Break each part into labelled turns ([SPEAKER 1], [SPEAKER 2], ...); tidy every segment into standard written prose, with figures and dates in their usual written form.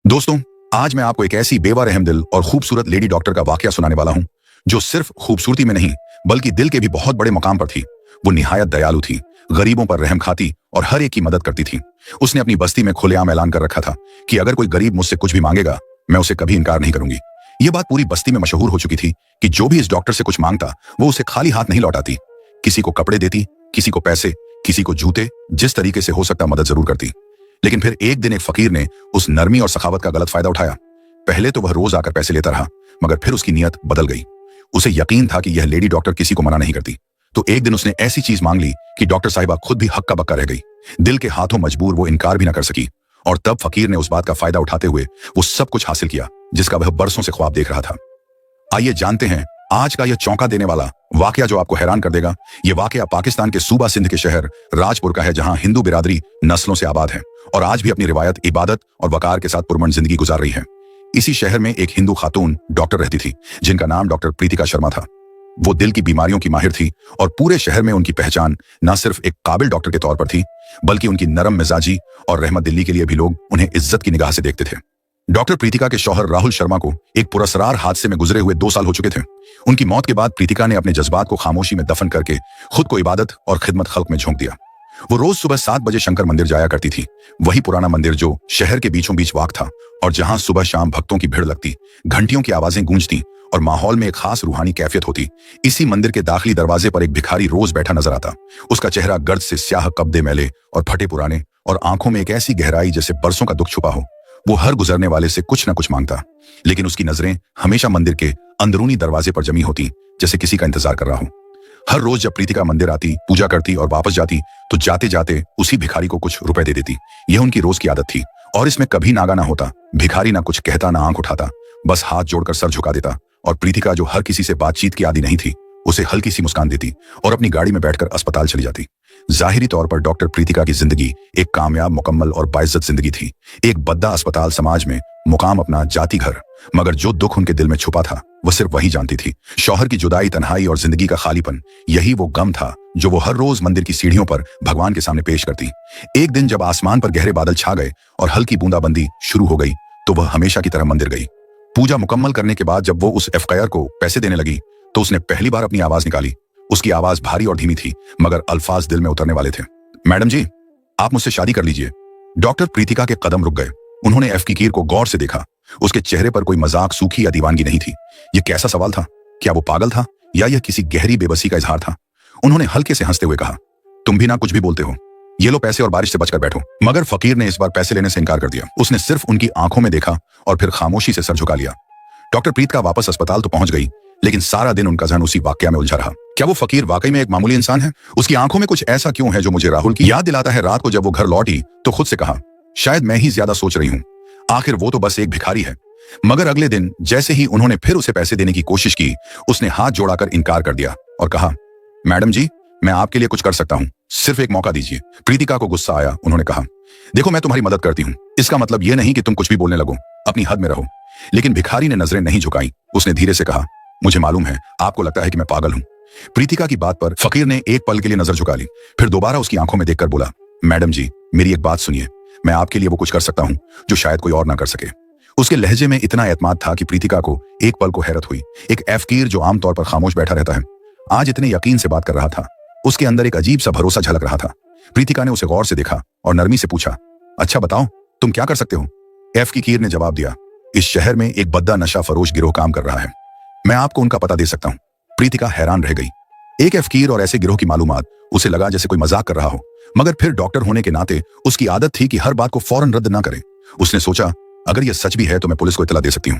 [SPEAKER 1] दोस्तों, आज मैं आपको एक ऐसी बेवा रहम दिल और खूबसूरत लेडी डॉक्टर का वाकया सुनाने वाला हूं जो सिर्फ खूबसूरती में नहीं बल्कि दिल के भी बहुत बड़े मकाम पर थी। वो निहायत दयालु थी, गरीबों पर रहम खाती और हर एक की मदद करती थी। उसने अपनी बस्ती में खुलेआम ऐलान कर रखा था कि अगर कोई गरीब मुझसे कुछ भी मांगेगा, मैं उसे कभी इनकार नहीं करूंगी। ये बात पूरी बस्ती में मशहूर हो चुकी थी कि जो भी इस डॉक्टर से कुछ मांगता वो उसे खाली हाथ नहीं लौटाती। किसी को कपड़े देती, किसी को पैसे, किसी को जूते, जिस तरीके से हो सकता मदद जरूर करती। लेकिन फिर एक दिन एक फकीर ने उस नरमी और सखावत का गलत फायदा उठाया। पहले तो वह रोज आकर पैसे लेता रहा, मगर फिर उसकी नीयत बदल गई। उसे यकीन था कि यह लेडी डॉक्टर किसी को मना नहीं करती। तो एक दिन उसने ऐसी चीज मांग ली कि डॉक्टर साहिबा खुद भी हक्का बक्का रह गई। दिल के हाथों मजबूर वो इनकार भी ना कर सकी। और तब फकीर ने उस बात का फायदा उठाते हुए वो सब कुछ हासिल किया जिसका वह बरसों से ख्वाब देख रहा था। आइए जानते हैं आज का यह चौंका देने वाला वाकया जो आपको हैरान कर देगा। यह वाकया पाकिस्तान के सूबा सिंध के शहर राजपुर का है, जहां हिंदू बिरादरी नस्लों से आबाद है और आज भी अपनी रिवायत, इबादत और वकार के साथ पुरमन जिंदगी गुजार रही है। इसी शहर में एक हिंदू खातून डॉक्टर रहती थी जिनका नाम डॉक्टर प्रीतिका शर्मा था। वो दिल की बीमारियों की माहिर थी और पूरे शहर में उनकी पहचान न सिर्फ एक काबिल डॉक्टर के तौर पर थी बल्कि उनकी नरम मिजाजी और रहमत दिली के लिए भी लोग उन्हें इज्जत की निगाह से देखते थे। डॉक्टर प्रीतिका के शौहर राहुल शर्मा को एक पुरस्कार हादसे में गुजरे हुए 2 साल हो चुके थे। उनकी मौत के बाद प्रीतिका ने अपने जज्बात को खामोशी में दफन करके खुद को इबादत और खिदमत खल्क में झोंक दिया। वो रोज सुबह 7 बजे शंकर मंदिर जाया करती थी, वही पुराना मंदिर जो शहर के बीचों बीच वाक़ था और जहां सुबह शाम भक्तों की भीड़ लगती, घंटियों की आवाजें गूंजती और माहौल में एक खास रूहानी कैफियत होती। इसी मंदिर के दाखिली दरवाजे पर एक भिखारी रोज बैठा नजर आता। उसका चेहरा गर्द से स्याह, कपड़े मैले और फटे पुराने, और आंखों में एक ऐसी गहराई जैसे बरसों का दुख छुपा हो। वो हर गुजरने वाले से कुछ न कुछ मांगता, लेकिन उसकी नजरें हमेशा मंदिर के अंदरूनी दरवाजे पर जमी होती, जैसे किसी का इंतजार कर रहा हो। हर रोज जब प्रीतिका मंदिर आती, पूजा करती और वापस जाती तो जाते जाते उसी भिखारी को कुछ रुपए दे देती। यह उनकी रोज की आदत थी और इसमें कभी नागा ना होता। भिखारी ना कुछ कहता, ना आंख उठाता, बस हाथ जोड़कर सर झुका देता। और प्रीतिका, जो हर किसी से बातचीत की आदी नहीं थी, उसे हल्की सी मुस्कान देती और अपनी गाड़ी में बैठकर अस्पताल चली जाती। जाहिरी तौर पर डॉक्टर प्रीतिका की जिंदगी एक कामयाब, मुकम्मल और बाइज्जत जिंदगी थी। एक बद्दा अस्पताल, समाज में मुकाम, अपना जाति घर, मगर जो दुख उनके दिल में छुपा था वह सिर्फ वही जानती थी। शौहर की जुदाई, तन्हाई और जिंदगी का खालीपन, यही वो गम था जो वो हर रोज मंदिर की सीढ़ियों पर भगवान के सामने पेश करती। एक दिन जब आसमान पर गहरे बादल छा गए और हल्की बूंदाबंदी शुरू हो गई तो वह हमेशा की तरह मंदिर गई। पूजा मुकम्मल करने के बाद जब वो उस एफकायर को पैसे देने लगी तो उसने पहली बार अपनी आवाज निकाली। उसकी आवाज भारी और धीमी थी, मगर अल्फाज दिल में उतरने वाले थे। मैडम जी, आप मुझसे शादी कर लीजिए। डॉक्टर प्रीतिका के कदम रुक गए। उन्होंने फकीर को गौर से देखा। उसके चेहरे पर कोई मजाक, सूखी या दीवानगी नहीं थी। यह कैसा सवाल था? क्या वो पागल था या यह किसी गहरी बेबसी का इजहार था? उन्होंने हल्के से हंसते हुए कहा, तुम भी ना कुछ भी बोलते हो, ये लो पैसे और बारिश से बचकर बैठो। मगर फकीर ने इस बार पैसे लेने से इनकार कर दिया। उसने सिर्फ उनकी आंखों में देखा और फिर खामोशी से सर झुका लिया। डॉक्टर प्रीतिका वापस अस्पताल तो पहुंच गई, लेकिन सारा दिन उनका ध्यान उसी वाकया में उलझा रहा। क्या वो फकीर वाकई में एक मामूली इंसान है? उसकी आंखों में कुछ ऐसा क्यों है जो मुझे राहुल की याद दिलाता है? रात को जब वो घर लौटी तो खुद से कहा, शायद मैं ही ज्यादा सोच रही हूँ, आखिर वो तो बस एक भिखारी है। मगर अगले दिन जैसे ही उन्होंने फिर उसे पैसे देने की कोशिश की, उसने हाथ जोड़ाकर इनकार कर दिया और कहा, मैडम जी, मैं आपके लिए कुछ कर सकता हूँ, सिर्फ एक मौका दीजिए। प्रीतिका को गुस्सा आया। उन्होंने कहा, देखो, मैं तुम्हारी मदद करती हूँ, इसका मतलब यह नहीं कि तुम कुछ भी बोलने लगो, अपनी हद में रहो। लेकिन भिखारी ने नजरें नहीं झुकाई। उसने धीरे से कहा, मुझे मालूम है आपको लगता है कि मैं पागल हूं। प्रीतिका की बात पर फकीर ने एक पल के लिए नजर झुका ली, फिर दोबारा उसकी आंखों में देखकर बोला, मैडम जी, मेरी एक बात सुनिए, मैं आपके लिए वो कुछ कर सकता हूं जो शायद कोई और ना कर सके। उसके लहजे में इतना एतमाद था कि प्रीतिका को एक पल को हैरत हुई। एक फकीर जो आमतौर पर खामोश बैठा रहता है, आज इतने यकीन से बात कर रहा था। उसके अंदर एक अजीब सा भरोसा झलक रहा था। प्रीतिका ने उसे गौर से देखा और नरमी से पूछा, अच्छा बताओ, तुम क्या कर सकते हो? फकीर ने जवाब दिया, इस शहर में एक बद्दा नशा फरोश गिरोह काम कर रहा है, मैं आपको उनका पता दे सकता हूं। प्रीतिका हैरान रह गई। एक फकीर और ऐसे गिरोह की मालूमात, उसे लगा जैसे कोई मजाक कर रहा हो, मगर फिर डॉक्टर होने के नाते उसकी आदत थी कि हर बात को फौरन रद्द ना करे। उसने सोचा, अगर यह सच भी है तो मैं पुलिस को इत्तला दे सकती हूँ।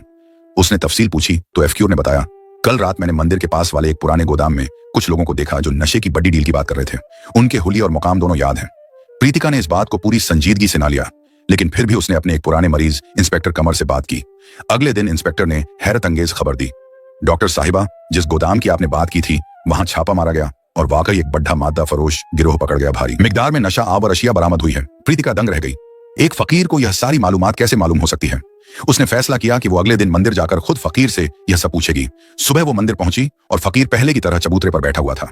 [SPEAKER 1] उसने तफसील पूछी तो फकीर ने बताया, कल रात मैंने मंदिर के पास वाले एक पुराने गोदाम में कुछ लोगों को देखा जो नशे की बड़ी डील की बात कर रहे थे। उनके हुलिये और मुकाम दोनों याद हैं। प्रीतिका ने इस बात को पूरी संजीदगी से ना लिया, लेकिन फिर भी उसने अपने एक पुराने मरीज इंस्पेक्टर कमर से बात की। अगले दिन इंस्पेक्टर ने हैरत अंगेज खबर दी, डॉक्टर साहिबा, जिस गोदाम की आपने बात की थी वहां छापा मारा गया और वाकई एक बड्ढा मादा फरोश गिरोह पकड़ गया। भारी मिकदार में नशा आवर अशिया बरामद हुई है। प्रीतिका दंग रह गई। एक फकीर को यह सारी मालूमात कैसे मालूम हो सकती है? उसने फैसला किया कि वो अगले दिन मंदिर जाकर खुद फकीर से यह सब पूछेगी। सुबह वो मंदिर पहुंची और फकीर पहले की तरह चबूतरे पर बैठा हुआ था।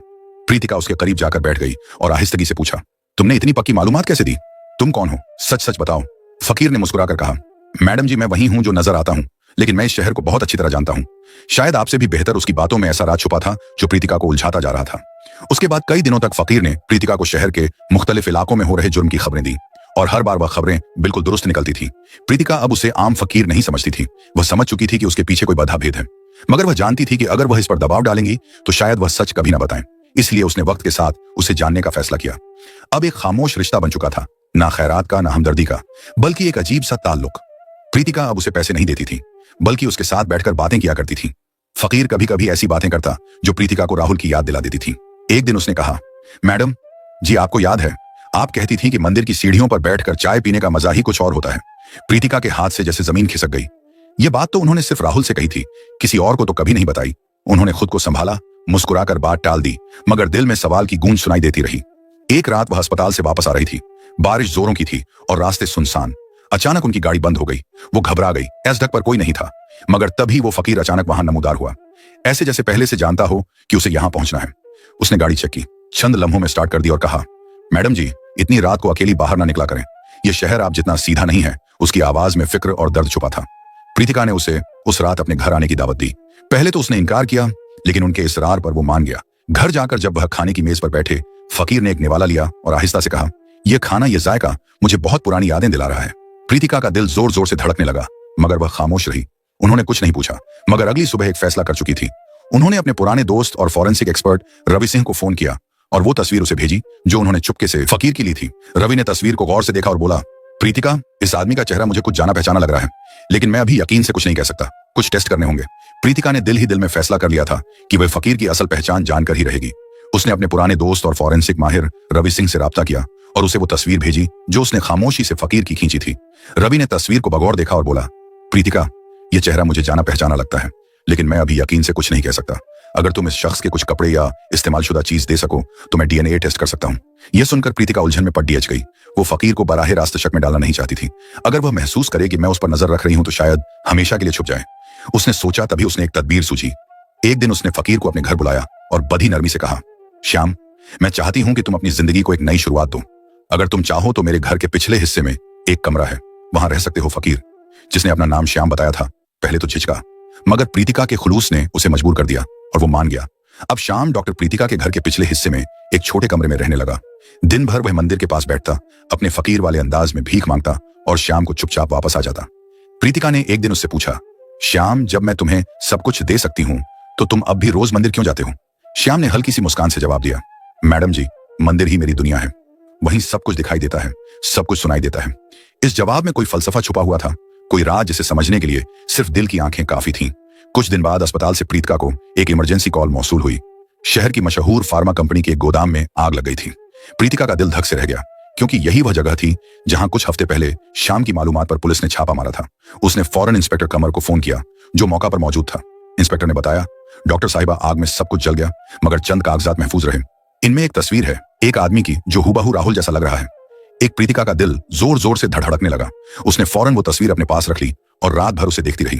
[SPEAKER 1] प्रीतिका उसके करीब जाकर बैठ गई और आहिस्तगी से पूछा, तुमने इतनी पक्की मालूमात कैसे दी? तुम कौन हो? सच सच बताओ। फकीर ने मुस्कुराकर कहा, मैडम जी, मैं वही हूं जो नजर आता हूं, लेकिन मैं इस शहर को बहुत अच्छी तरह जानता हूं। शायद आपसे भी बेहतर उसकी बातों में ऐसा राज छुपा था जो प्रीतिका को उलझाता जा रहा था। उसके बाद कई दिनों तक फकीर ने प्रीतिका को शहर के मुख्तलिफ इलाकों में हो रहे जुर्म की खबरें दी और हर बार वह खबरें बिल्कुल दुरुस्त निकलती थी। प्रीतिका अब उसे आम फकीर नहीं समझती थी। वह समझ चुकी थी कि उसके पीछे कोई बधा भेद है, मगर वह जानती थी कि अगर वह इस पर दबाव डालेंगी तो शायद वह सच कभी न बताएं। इसलिए उसने वक्त के साथ उसे जानने का फैसला किया। अब एक खामोश रिश्ता बन चुका था, ना खैरात का, ना हमदर्दी का, बल्कि एक अजीब सा ताल्लुक। प्रीतिका अब उसे पैसे नहीं देती थी, बल्कि उसके साथ बैठकर बातें किया करती थी। फकीर कभी कभी ऐसी बातें करता जो प्रीतिका को राहुल की याद दिला देती थी। एक दिन उसने कहा, मैडम जी, आपको याद है, आप कहती थी कि मंदिर की सीढ़ियों पर बैठकर चाय पीने का मजा ही कुछ और होता है। प्रीतिका के हाथ से जैसे जमीन खिसक गई। ये बात तो उन्होंने सिर्फ राहुल से कही थी, किसी और को तो कभी नहीं बताई। उन्होंने खुद को संभाला, मुस्कुराकर बात टाल दी, मगर दिल में सवाल की गूंज सुनाई देती रही। एक रात वह अस्पताल से वापस आ रही थी। बारिश जोरों की थी और रास्ते सुनसान। अचानक उनकी गाड़ी बंद हो गई। वो घबरा गई। एसडक पर कोई नहीं था, मगर तभी वो फकीर अचानक वहां नमूदार हुआ, ऐसे जैसे पहले से जानता हो कि उसे यहां पहुंचना है। उसने गाड़ी चेक की, चंद लम्हों में स्टार्ट कर दी और कहा, मैडम जी, इतनी रात को अकेली बाहर ना निकला करें। यह शहर आप जितना सीधा नहीं है। उसकी आवाज में फिक्र और दर्द छुपा था। प्रीतिका ने उसे उस रात अपने घर आने की दावत दी। पहले तो उसने इनकार किया, लेकिन उनके इसरार पर वो मान गया। घर जाकर जब वह खाने की मेज पर बैठे, फकीर ने एक निवाला लिया और आहिस्ता से कहा, यह खाना, यह जायका मुझे बहुत पुरानी यादें दिला रहा है। प्रीतिका का दिल जोर जोर से धड़कने लगा, मगर वह खामोश रही। उन्होंने कुछ नहीं पूछा, मगर अगली सुबह एक फैसला कर चुकी थी। उन्होंने अपने पुराने दोस्त और फॉरेंसिक एक्सपर्ट रवि सिंह को फोन किया और वो तस्वीर उसे भेजी जो उन्होंने चुपके से फकीर की ली थी। रवि ने तस्वीर को गौर से देखा और बोला, प्रीतिका, इस आदमी का चेहरा मुझे कुछ जाना पहचाना लग रहा है, लेकिन मैं अभी यकीन से कुछ नहीं कह सकता। कुछ टेस्ट करने होंगे। प्रीतिका ने दिल ही दिल में फैसला कर लिया था कि वह फकीर की असल पहचान जानकर ही रहेगी। उसने अपने पुराने दोस्त और फॉरेंसिक माहिर रवि सिंह से राब्ता किया और उसे वो तस्वीर भेजी जो उसने खामोशी से फकीर की खींची थी। रवि ने तस्वीर को बगौर देखा और बोला, प्रीतिका, यह चेहरा मुझे जाना पहचाना लगता है, लेकिन मैं अभी यकीन से कुछ नहीं कह सकता। अगर तुम इस शख्स के कुछ कपड़े या इस्तेमालशुदा चीज दे सको तो मैं डीएनए टेस्ट कर सकता हूं। यह सुनकर प्रीतिका उलझन में पड़ गई। वो फकीर को बराहे रास्त शक में डालना नहीं चाहती थी। अगर वह महसूस करे कि मैं उस पर नजर रख रही हूं तो शायद हमेशा के लिए छुप जाए। उसने सोचा, तभी उसने एक तदबीर सूझी। एक दिन उसने फकीर को अपने घर बुलाया और बड़ी नरमी से कहा, श्याम, मैं चाहती हूं कि तुम अपनी जिंदगी को एक नई शुरुआत दो। अगर तुम चाहो तो मेरे घर के पिछले हिस्से में एक कमरा है, वहां रह सकते हो। फकीर, जिसने अपना नाम श्याम बताया था, पहले तो झिझका, मगर प्रीतिका के खुलूस ने उसे मजबूर कर दिया और वो मान गया। अब शाम डॉक्टर प्रीतिका के घर के पिछले हिस्से में एक छोटे कमरे में रहने लगा। दिन भर वह मंदिर के पास बैठता, अपने फकीर वाले अंदाज में भीख मांगता और शाम को चुपचाप वापस आ जाता। प्रीतिका ने एक दिन उससे पूछा, श्याम, जब मैं तुम्हें सब कुछ दे सकती हूं तो तुम अब भी रोज मंदिर क्यों जाते हो? श्याम ने हल्की सी मुस्कान से जवाब दिया, मैडम जी, मंदिर ही मेरी दुनिया है। वहीं सब कुछ दिखाई देता है, सब कुछ सुनाई देता है। इस जवाब में कोई फलसफा छुपा हुआ था, कोई राज जिसे समझने के लिए सिर्फ दिल की आंखें काफी थीं। कुछ दिन बाद अस्पताल से प्रीतिका को एक इमरजेंसी कॉल मौसूल हुई। शहर की मशहूर फार्मा कंपनी के एक गोदाम में आग लग गई थी। प्रीतिका का दिल धक से रह गया, क्योंकि यही वह जगह थी जहां कुछ हफ्ते पहले शाम की मालूमात पर पुलिस ने छापा मारा था। उसने फौरन इंस्पेक्टर कमर को फोन किया, जो मौका पर मौजूद था। इंस्पेक्टर ने बताया, डॉक्टर साहिबा, आग में सब कुछ जल गया, मगर चंद कागजात महफूज रहे। इनमें एक तस्वीर है, एक आदमी की जो हुबहू राहुल जैसा लग रहा है। एक प्रीतिका का दिल जोर जोर से धड़धड़कने लगा। उसने फौरन वो तस्वीर अपने पास रख ली और रात भर उसे देखती रही।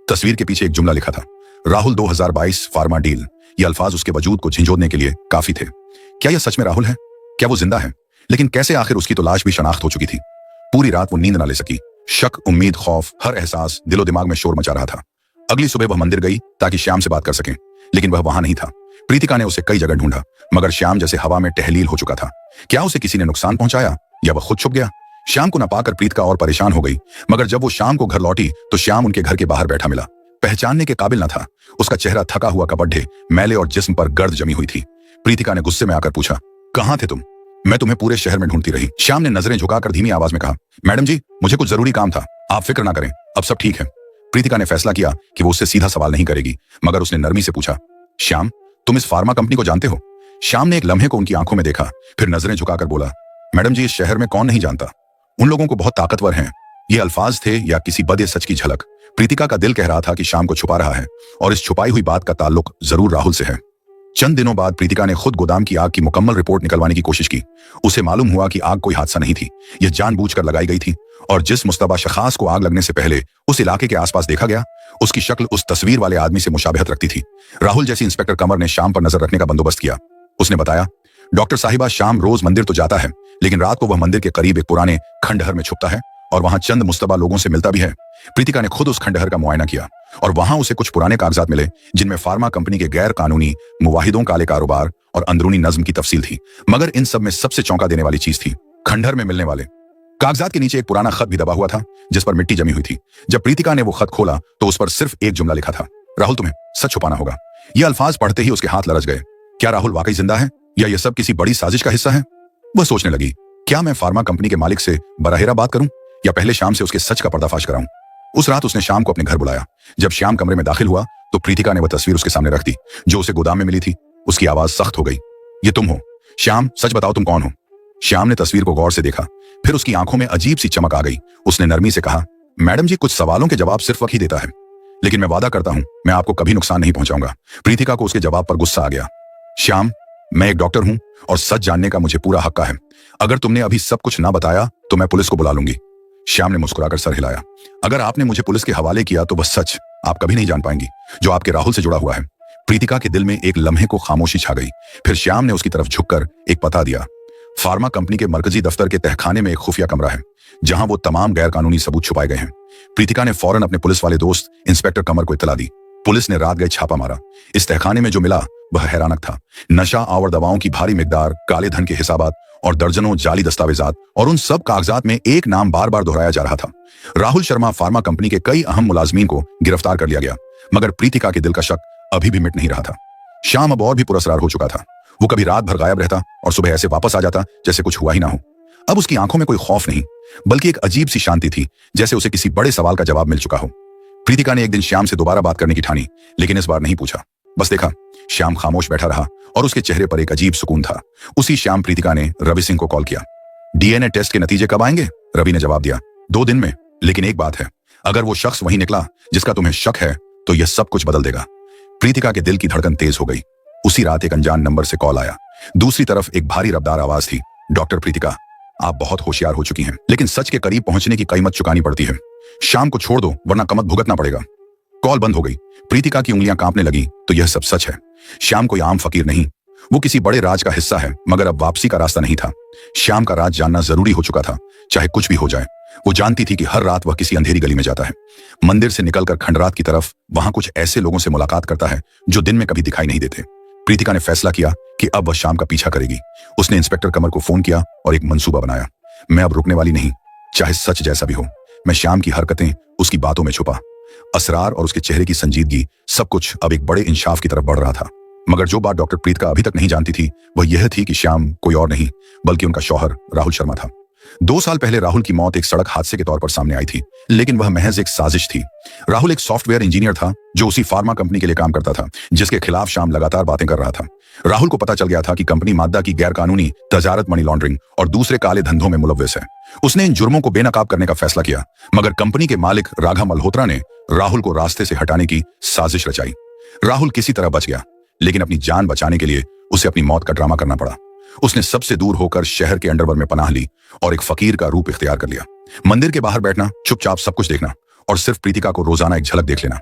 [SPEAKER 1] तस्वीर के पीछे एक जुमला लिखा था, राहुल 2022 फार्मा डील। ये अल्फाज उसके वजूद को झिंझोड़ने के लिए काफी थे। क्या यह सच में राहुल है? क्या वो जिंदा है? लेकिन कैसे? आखिर उसकी तो लाश भी शनाख्त हो चुकी थी। पूरी रात वो नींद ना ले सकी। शक, उम्मीद, खौफ, हर एहसास दिलो दिमाग में शोर मचा रहा था। अगली सुबह वह मंदिर गई ताकि श्याम से बात कर सके, लेकिन वह वहां नहीं था। प्रीतिका ने उसे कई जगह ढूंढा, मगर श्याम जैसे हवा में टहलील हो चुका था। क्या उसे किसी ने नुकसान पहुंचाया या वह खुद छुप गया? श्याम को न पाकर प्रीतिका और परेशान हो गई, मगर जब वो शाम को घर लौटी तो श्याम उनके घर के बाहर बैठा मिला। पहचानने के काबिल न था। उसका चेहरा थका हुआ, कपड़े मैले और जिस्म पर गर्द जमी हुई थी। प्रीतिका ने गुस्से में आकर पूछा, कहां थे तुम? मैं तुम्हें पूरे शहर में ढूंढती रही। श्याम ने नजरें झुकाकर धीमी आवाज में कहा, मैडम जी, मुझे कुछ जरूरी काम था, आप फिक्र ना करें, अब सब ठीक है। प्रीतिका ने फैसला किया कि वो उससे सीधा सवाल नहीं करेगी, मगर उसने नरमी से पूछा, श्याम, तुम इस फार्मा कंपनी को जानते हो? श्याम ने एक लम्हे को उनकी आंखों में देखा, फिर नजरें झुकाकर बोला, मैडम जी, इस शहर में कौन नहीं जानता, उन लोगों को बहुत ताकतवर हैं। ये अल्फाज थे या किसी बदे सच की झलक? प्रीतिका का दिल कह रहा था कि शाम को छुपा रहा है और इस छुपाई हुई बात का ताल्लुक जरूर राहुल से है। चंद दिनों बाद प्रीतिका ने खुद गोदाम की आग की मुकम्मल रिपोर्ट निकलवाने की कोशिश की। उसे मालूम हुआ कि आग कोई हादसा नहीं थी, यह जानबूझकर लगाई गई थी, और जिस मुस्तबा शखास को आग लगने से पहले उस इलाके के आसपास देखा गया, उसकी शक्ल उस तस्वीर वाले आदमी से मुशाबहत रखती थी। राहुल जैसी इंस्पेक्टर कमर ने शाम पर नजर रखने का बंदोबस्त किया। उसने बताया, डॉक्टर साहिबा, शाम रोज मंदिर तो जाता है, लेकिन रात को वह मंदिर के करीब एक पुराने खंडहर में छुपता है और वहां चंद मुस्तबा लोगों से मिलता भी है। प्रीतिका ने खुद उस खंडहर का मुआयना किया और वहां उसे कुछ पुराने कागजात मिले जिनमें फार्मा कंपनी के गैर कानूनी मुवाहिदों, काले कारोबार और अंदरूनी नज्म की तफसील थी। मगर इन सब में सबसे चौंका देने वाली चीज थी खंडहर में मिलने वाले कागजात के नीचे एक पुराना खत भी दबा हुआ था जिस पर मिट्टी जमी हुई थी। जब प्रीतिका ने वो खत खोला तो उस पर सिर्फ एक जुमला लिखा था, राहुल तुम्हें सच छुपाना होगा। ये अल्फाज पढ़ते ही उसके हाथ लरज गए। क्या राहुल वाकई जिंदा है या यह सब किसी बड़ी साजिश का हिस्सा है? वह सोचने लगी, क्या मैं फार्मा कंपनी के मालिक से बराहेरा बात करूं या पहले शाम से उसके सच का पर्दाफाश कराऊं? उस रात उसने शाम को अपने घर बुलाया। जब श्याम कमरे में दाखिल हुआ तो प्रीतिका ने वह तस्वीर उसके सामने रख दी जो उसे गोदाम में मिली थी। उसकी आवाज सख्त हो गई। ये तुम हो श्याम, सच बताओ तुम कौन हो? श्याम ने तस्वीर को गौर से देखा, फिर उसकी आंखों में अजीब सी चमक आ गई। उसने नरमी से कहा, मैडम जी, कुछ सवालों के जवाब सिर्फ वक्त ही देता है, लेकिन मैं वादा करता हूं मैं आपको कभी नुकसान नहीं पहुंचाऊंगा। प्रीतिका को उसके जवाब पर गुस्सा आ गया। श्याम, मैं एक डॉक्टर हूं और सच जानने का मुझे पूरा हक है। अगर तुमने अभी सब कुछ ना बताया तो मैं पुलिस को बुला लूंगी। श्याम ने मुस्कुराकर सर हिलाया। अगर आपने मुझे पुलिस के हवाले किया तो बस सच आप कभी नहीं जान पाएंगी जो आपके राहुल से जुड़ा हुआ है। प्रीतिका के दिल में एक लम्हे को खामोशी छा गई। फिर श्याम ने उसकी तरफ झुककर एक पता दिया। फार्मा कंपनी के मरकजी दफ्तर के तहखाने में एक खुफिया कमरा है जहां वो तमाम गैर कानूनी सबूत छुपाए गए हैं। प्रीतिका ने फौरन अपने पुलिस वाले दोस्त इंस्पेक्टर कमर को इत्तला दी। पुलिस ने रात गए छापा मारा। इस तहखाने में जो मिला वह हैरानक था। नशा आवर दवाओं की भारी मिकदार, काले धन के हिसाबात और दर्जनों जाली दस्तावेजात, और उन सब कागजात में एक नाम बार बार दोहराया जा रहा था। राहुल शर्मा। फार्मा कंपनी के कई अहम मुलाजमीन को गिरफ्तार कर लिया गया, मगर प्रीतिका के दिल का शक अभी भी मिट नहीं रहा था। श्याम अब और भी पुरस्कार हो चुका था। वो कभी रात भर गायब रहता और सुबह ऐसे वापस आ जाता जैसे कुछ हुआ ही ना हो। अब उसकी आंखों में कोई खौफ नहीं, बल्कि एक अजीब सी शांति थी, जैसे उसे किसी बड़े सवाल का जवाब मिल चुका हो। प्रीतिका ने एक दिन श्याम से दोबारा बात करने की ठानी, लेकिन इस बार नहीं पूछा। बस देखा, श्याम खामोश बैठा रहा और उसके चेहरे पर एक अजीब सुकून था। उसी शाम प्रीतिका ने रवि सिंह को कॉल किया। डीएनए टेस्ट के नतीजे कब आएंगे? रवि ने जवाब दिया, 2 दिन में। लेकिन एक बात है, अगर वो शख्स वही निकला जिसका तुम्हें शक है तो यह सब कुछ बदल देगा। प्रीतिका के दिल की धड़कन तेज हो गई। उसी रात एक अनजान नंबर से कॉल आया। दूसरी तरफ एक भारी रफ्तार आवाज थी, डॉक्टर प्रीतिका, आप बहुत होशियार हो चुकी हैं, लेकिन सच के करीब पहुंचने की कीमत चुकानी पड़ती है। शाम को छोड़ दो वरना कीमत भुगतना पड़ेगा। कॉल बंद हो गई। प्रीतिका की उंगलियां कांपने लगी। तो यह सब सच है। श्याम कोई आम फकीर नहीं, वो किसी बड़े राज का हिस्सा है, मगर अब वापसी का रास्ता नहीं था। श्याम का राज जानना जरूरी हो चुका था, चाहे कुछ भी हो जाए। वो जानती थी कि हर रात वह किसी अंधेरी गली में जाता है, मंदिर से निकलकर खंडरात की तरफ। वहां कुछ ऐसे लोगों से मुलाकात करता है जो दिन में कभी दिखाई नहीं देते। प्रीतिका ने फैसला किया कि अब वह श्याम का पीछा करेगी। उसने इंस्पेक्टर कमर को फोन किया और एक मंसूबा बनाया। मैं अब रुकने वाली नहीं, चाहे सच जैसा भी हो। मैं श्याम की हरकतें, उसकी बातों में छुपा असरार और उसके चेहरे की संजीदगी, सब कुछ अब एक बड़े इंसाफ की तरफ बढ़ रहा था। मगर जो बात डॉक्टर प्रीतिका अभी तक नहीं जानती थी वह यह थी कि श्याम कोई और नहीं बल्कि उनका शौहर राहुल शर्मा था। 2 साल पहले राहुल की मौत एक सड़क हादसे के तौर पर सामने आई थी, लेकिन वह महज एक साजिश थी। राहुल एक सॉफ्टवेयर इंजीनियर था जो उसी फार्मा कंपनी के लिए काम करता था जिसके खिलाफ श्याम लगातार बातें कर रहा था। राहुल को पता चल गया था कि कंपनी मादा की गैरकानूनी तजारत, मनी लॉन्ड्रिंग और दूसरे काले धंधों में मुलव्वस है। उसने इन जुर्मों को बेनकाब करने का फैसला किया, मगर कंपनी के मालिक राघव मल्होत्रा ने राहुल को रास्ते से हटाने की साजिश रचाई। राहुल किसी तरह बच गया, लेकिन अपनी जान बचाने के लिए उसे अपनी मौत का ड्रामा करना पड़ा। उसने सबसे दूर होकर शहर के अंडरवर्ल्ड में पनाह ली और एक फकीर का रूप इख्तियार कर लिया। मंदिर के बाहर बैठना, चुपचाप सब कुछ देखना और सिर्फ प्रीतिका को रोजाना एक झलक देख लेना,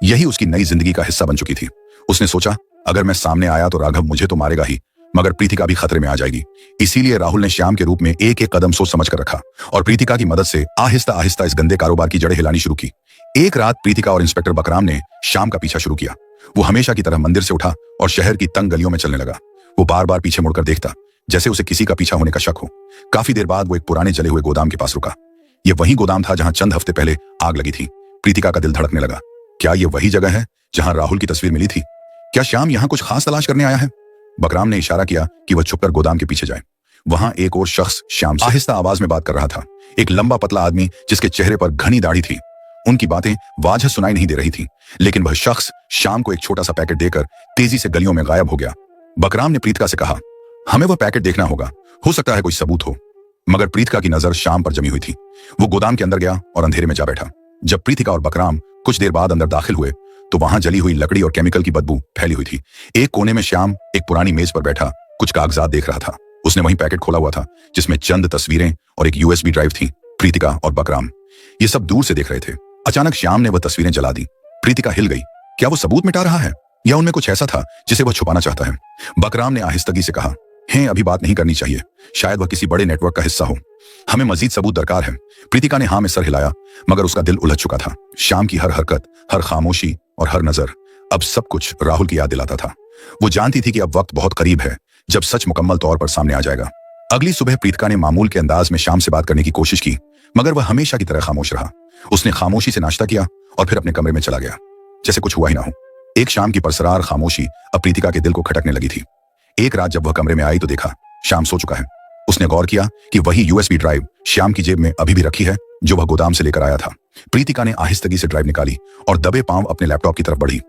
[SPEAKER 1] यही उसकी नई जिंदगी का हिस्सा बन चुकी थी। उसने सोचा, अगर मैं सामने आया तो राघव मुझे तो मारेगा ही, मगर प्रीतिका भी खतरे में आ जाएगी। इसीलिए राहुल ने श्याम के रूप में एक एक कदम सोच समझ कर रखा और प्रीतिका की मदद से आहिस्ता आहिस्ता इस गंदे कारोबार की जड़ें हिलानी शुरू की। एक रात प्रीतिका और इंस्पेक्टर बकराम ने श्याम का पीछा शुरू किया। वो हमेशा की तरह मंदिर से उठा और शहर की तंग गलियों में चलने लगा। वो बार बार पीछे मुड़कर देखता, जैसे उसे किसी का पीछा होने का शक हो। काफी देर बाद वो एक पुराने जले हुए गोदाम के पास रुका। ये वही गोदाम था जहां चंद हफ्ते पहले आग लगी थी। प्रीतिका का दिल धड़कने लगा। क्या ये वही जगह है जहां राहुल की तस्वीर मिली थी? क्या श्याम यहां कुछ खास तलाश करने आया है? बकराम ने इशारा किया कि वह छुपकर गोदाम के पीछे जाए। वहां एक और शख्स श्याम से आहिस्ता आवाज में बात कर रहा था। एक लंबा पतला आदमी जिसके चेहरे पर घनी दाढ़ी थी। उनकी बातें वाजह सुनाई नहीं दे रही थी, लेकिन वह शख्स श्याम को एक छोटा सा पैकेट देकर तेजी से गलियों में गायब हो गया। बकराम ने प्रीतिका से कहा, हमें वह पैकेट देखना होगा, हो सकता है कोई सबूत हो। मगर प्रीतिका की नजर श्याम पर जमी हुई थी। वो गोदाम के अंदर गया और अंधेरे में जा बैठा। जब प्रीतिका और बकराम कुछ देर बाद अंदर दाखिल हुए तो वहां जली हुई लकड़ी और केमिकल की बदबू फैली हुई थी। एक कोने में श्याम एक पुरानी मेज पर बैठा कुछ कागजात देख रहा था। उसने वही पैकेट खोला हुआ था जिसमें चंद तस्वीरें और एक यूएसबी ड्राइव थी। प्रीतिका और बकराम ये सब दूर से देख रहे थे। अचानक श्याम ने वह तस्वीरें जला दी। प्रीतिका हिल गई। क्या वो सबूत मिटा रहा है या उनमें कुछ ऐसा था जिसे वह छुपाना चाहता है? बकराम ने आहिस्तगी से कहा, अभी बात नहीं करनी चाहिए, शायद वह किसी बड़े नेटवर्क का हिस्सा हो। हमें मजीद सबूत दरकार है। प्रीतिका ने हाँ में सर हिलाया, मगर उसका दिल उलझ चुका था। श्याम की हर हरकत, हर खामोशी और हर नजर अब सब कुछ राहुल की याद दिलाता था। वो जानती थी कि अब वक्त बहुत करीब है जब सच मुकम्मल तौर पर सामने आ जाएगा। अगली सुबह प्रीतिका ने मामूल के अंदाज में श्याम से बात करने की कोशिश की, मगर वह हमेशा की तरह खामोश रहा। उसने खामोशी से नाश्ता किया और फिर अपने कमरे में चला गया, जैसे कुछ हुआ ही ना हो। एक शाम की परसरार खामोशी अब प्रीतिका के दिल को खटकने लगी थी। एक रात जब वह कमरे में आई तो देखा श्याम सो चुका है। उसने गौर किया कि वही यूएसबी ड्राइव श्याम की जेब में अभी भी रखी है जो वह गोदाम से लेकर आया था। प्रीतिका ने आहिस्तगी से ड्राइव निकाली और दबे पांव अपने लैपटॉप की तरफ बढ़ी।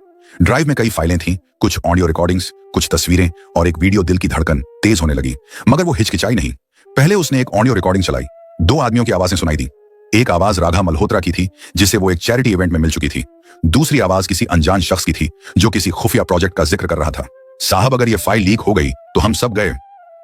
[SPEAKER 1] ड्राइव में कई फाइलें थीं, कुछ ऑडियो रिकॉर्डिंग्स, कुछ तस्वीरें और एक वीडियो। दिल की धड़कन तेज होने लगी, मगर वो हिचकिचाई नहीं। पहले उसने एक ऑडियो रिकॉर्डिंग चलाई। 2 आदमियों की आवाजें सुनाई दी। एक आवाज राघा मल्होत्रा की थी, जिसे वो एक चैरिटी इवेंट में मिल चुकी थी। दूसरी आवाज किसी अनजान शख्स की थी जो किसी खुफिया प्रोजेक्ट का जिक्र कर रहा था। साहब, अगर ये फाइल लीक हो गई तो हम सब गए।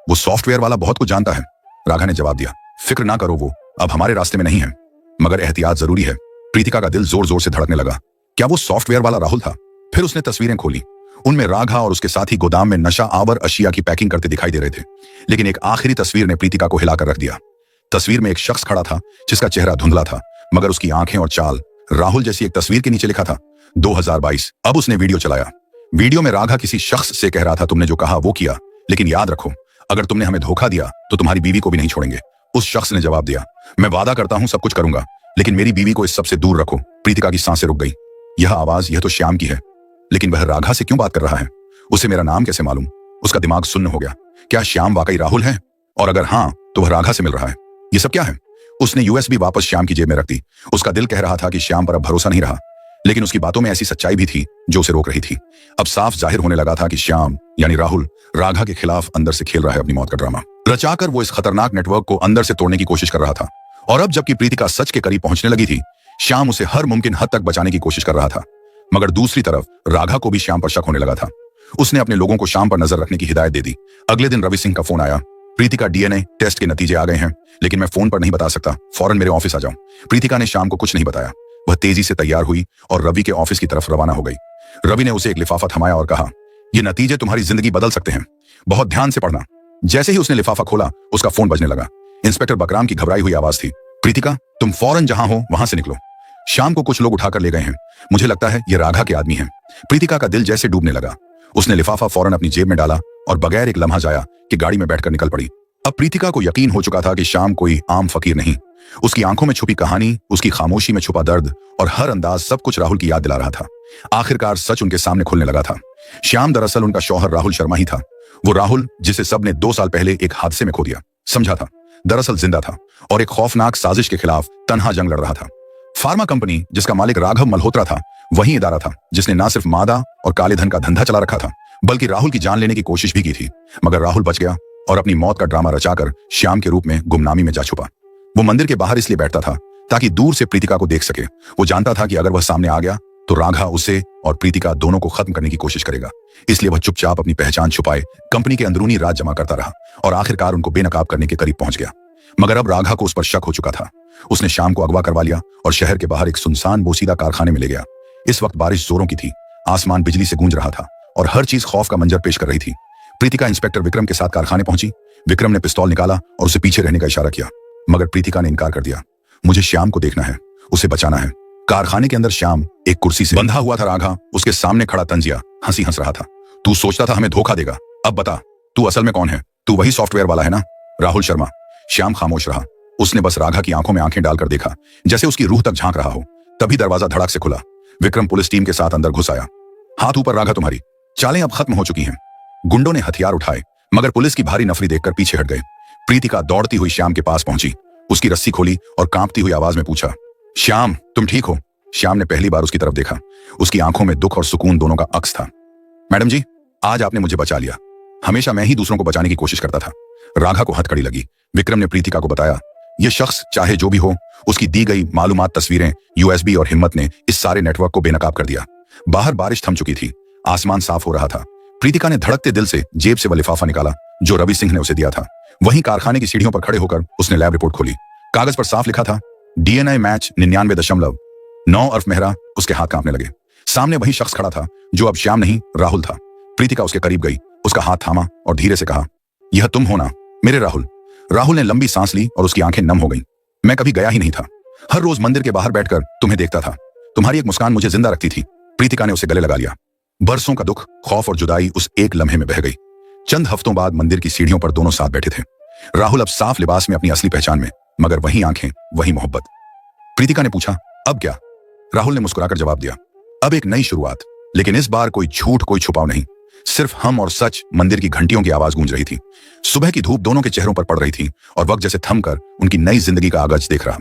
[SPEAKER 1] वो सॉफ्टवेयर वाला बहुत कुछ जानता है, राघा ने जवाब दिया। फिक्र ना करो, वो अब हमारे रास्ते में नहीं है, मगर एहतियात जरूरी है। प्रीतिका का दिल जोर जोर से धड़कने लगा। क्या वो सॉफ्टवेयर वाला राहुल था? फिर उसने तस्वीरें खोली। उनमें राघा और उसके साथी गोदाम में नशा आवर अशिया की पैकिंग करते दिखाई दे रहे थे। लेकिन एक आखिरी तस्वीर ने प्रीतिका को हिलाकर रख दिया। तस्वीर में एक शख्स खड़ा था जिसका चेहरा धुंधला था, मगर उसकी आंखें और चाल राहुल जैसी। एक तस्वीर के नीचे लिखा था 2022। अब उसने वीडियो चलाया। वीडियो में राघा किसी शख्स से कह रहा था, तुमने जो कहा वो किया, लेकिन याद रखो, अगर तुमने हमें धोखा दिया तो तुम्हारी बीवी को भी नहीं छोड़ेंगे। उस शख्स ने जवाब दिया, मैं वादा करता हूं सब कुछ करूंगा, लेकिन मेरी बीवी को इस सब से दूर रखो। प्रीतिका की सांसें रुक गई। यह आवाज, यह तो श्याम की है, लेकिन वह राघा से क्यों बात कर रहा है? उसे मेरा नाम कैसे मालूम? उसका दिमाग सुन्न हो गया। क्या श्याम वाकई राहुल है? और अगर हाँ, तो वह राघा से मिल रहा है। ये सब क्या है? उसने यूएसबी वापस श्याम की जेब में रख दी। उसका दिल कह रहा था कि श्याम पर अब भरोसा नहीं रहा, लेकिन उसकी बातों में ऐसी सच्चाई भी थी जो उसे रोक रही थी। अब साफ जाहिर होने लगा था कि श्याम यानी राहुल राघा के खिलाफ अंदर से खेल रहा है अपनी मौत का ड्रामा। रचाकर वो इस खतरनाक नेटवर्क को अंदर से तोड़ने की कोशिश कर रहा था। और अब जबकि प्रीतिका सच के करीब पहुंचने लगी थी, श्याम उसे हर मुमकिन हद तक बचाने की कोशिश कर रहा था। मगर दूसरी तरफ राघा को भी श्याम पर शक होने लगा था। उसने अपने लोगों को श्याम पर नजर रखने की हिदायत दे दी। अगले दिन रवि सिंह का फोन आया। प्रीतिका, डीएनए टेस्ट के नतीजे आ गए हैं, लेकिन मैं फोन पर नहीं बता सकता, फौरन मेरे ऑफिस आ जाओ। प्रीतिका ने श्याम को कुछ नहीं बताया। वह तेजी से तैयार हुई और रवि के ऑफिस की तरफ रवाना हो गई। रवि ने उसे एक लिफाफा थमाया और कहा, ये नतीजे तुम्हारी जिंदगी बदल सकते हैं, बहुत ध्यान से पढ़ना। जैसे ही उसने लिफाफा खोला, उसका फोन बजने लगा। इंस्पेक्टर बकराम की घबराई हुई आवाज थी, प्रीतिका, तुम फौरन जहां हो वहां से निकलो। शाम को कुछ लोग उठाकर ले गए हैं, मुझे लगता है ये राघा के आदमी हैं। प्रीतिका का दिल जैसे डूबने लगा। उसने लिफाफा फौरन अपनी जेब में डाला और बगैर एक लम्हा जाया कि गाड़ी में बैठकर निकल पड़ी। अब प्रीतिका को यकीन हो चुका था कि श्याम कोई आम फकीर नहीं। उसकी आंखों में छुपी कहानी, उसकी खामोशी में छुपा दर्द और हर अंदाज सब कुछ राहुल की याद दिला रहा था। आखिरकार सच उनके सामने खुलने लगा था। श्याम दरअसल उनका शौहर राहुल शर्मा ही था। वो राहुल जिसे सबने 2 साल पहले एक हादसे में खो दिया समझा था, दरअसल जिंदा था और एक खौफनाक साजिश के खिलाफ तन्हा जंग लड़ रहा था। फार्मा कंपनी जिसका मालिक राघव मल्होत्रा था, वही इदारा था जिसने न सिर्फ मादा और काले धन का धंधा चला रखा था, बल्कि राहुल की जान लेने की कोशिश भी की थी। मगर राहुल बच गया और अपनी मौत का ड्रामा रचाकर श्याम के रूप में गुमनामी में जा छुपा। वो मंदिर के बाहर इसलिए बैठता था ताकि दूर से प्रीतिका को देख सके। वो जानता था कि अगर वह सामने आ गया तो राघा उसे और प्रीतिका दोनों को खत्म करने की कोशिश करेगा। इसलिए वह चुपचाप अपनी पहचान छुपाए कंपनी के अंदरूनी राज जमा करता रहा और आखिरकार उनको बेनकाब करने के करीब पहुंच गया। मगर अब राघा को उस पर शक हो चुका था। उसने श्याम को अगवा करवा लिया और शहर के बाहर एक सुनसान बोसीदा कारखाने में ले गया। इस वक्त बारिश जोरों की थी, आसमान बिजली से गूंज रहा था और हर चीज खौफ का मंजर पेश कर रही थी। प्रीतिका इंस्पेक्टर विक्रम के साथ कारखाने पहुंची। विक्रम ने पिस्तौल निकाला और उसे पीछे रहने का इशारा किया, मगर प्रीतिका ने इनकार कर दिया। मुझे श्याम को देखना है, उसे बचाना है। कारखाने के अंदर श्याम एक कुर्सी से बंधा हुआ था। राघा उसके सामने खड़ा तंजिया हंसी हंस रहा था। तू सोचता था हमें धोखा देगा, अब बता तू असल में कौन है? तू वही सॉफ्टवेयर वाला है ना? राहुल शर्मा। श्याम खामोश रहा। उसने बस राघा की आंखों में आंखें डालकर देखा, जैसे उसकी रूह तक झांक रहा हो। तभी दरवाजा धड़ाक से खुला। विक्रम पुलिस टीम के साथ अंदर घुस आया। हाथ ऊपर राघा, तुम्हारी चालें अब खत्म हो चुकी हैं। गुंडों ने हथियार उठाए, मगर पुलिस की भारी नफरी देखकर पीछे हट गए। प्रीतिका दौड़ती हुई श्याम के पास पहुंची, उसकी रस्सी खोली और कांपती हुई आवाज में पूछा, श्याम तुम ठीक हो? श्याम ने पहली बार उसकी तरफ देखा। उसकी आंखों में दुख और सुकून दोनों का अक्स था। मैडम जी, आज आपने मुझे बचा लिया। हमेशा मैं ही दूसरों को बचाने की कोशिश करता था। राघा को हथकड़ी लगी। विक्रम ने प्रीतिका को बताया, यह शख्स चाहे जो भी हो, उसकी दी गई मालूमात, तस्वीरें, यूएसबी और हिम्मत ने इस सारे नेटवर्क को बेनकाब कर दिया। बाहर बारिश थम चुकी थी, आसमान साफ हो रहा था। प्रीतिका ने धड़कते दिल से जेब से वह लिफाफा निकाला जो रवि सिंह ने उसे दिया था। वहीं कारखाने की सीढ़ियों पर खड़े होकर उसने लैब रिपोर्ट खोली। कागज पर साफ लिखा था डीएनए मैच 99.9। अर्फ मेहरा। उसके हाथ कांपने लगे। सामने वही शख्स खड़ा था जो अब श्याम नहीं राहुल था। प्रीतिका उसके करीब गई, उसका हाथ थामा और धीरे से कहा, यह तुम हो ना मेरे राहुल? राहुल ने लंबी सांस ली और उसकी आंखें नम हो गईं। मैं कभी गया ही नहीं था। हर रोज मंदिर के बाहर बैठकर तुम्हें देखता था। तुम्हारी एक मुस्कान मुझे जिंदा रखती थी। प्रीतिका ने उसे गले लगा लिया। बरसों का दुख, खौफ और जुदाई उस एक लम्हे में बह गई। चंद हफ्तों बाद मंदिर की सीढ़ियों पर दोनों साथ बैठे थे। राहुल अब साफ लिबास में, अपनी असली पहचान में, मगर वही आंखें, वही मोहब्बत। प्रीतिका ने पूछा, अब क्या? राहुल ने मुस्कुराकर जवाब दिया, अब एक नई शुरुआत, लेकिन इस बार कोई झूठ, कोई छुपाव नहीं। सिर्फ हम और सच। मंदिर की घंटियों की आवाज गूंज रही थी। सुबह की धूप दोनों के चेहरों पर पड़ रही थी और वक्त जैसे थमकर उनकी नई जिंदगी का आगाज देख रहा।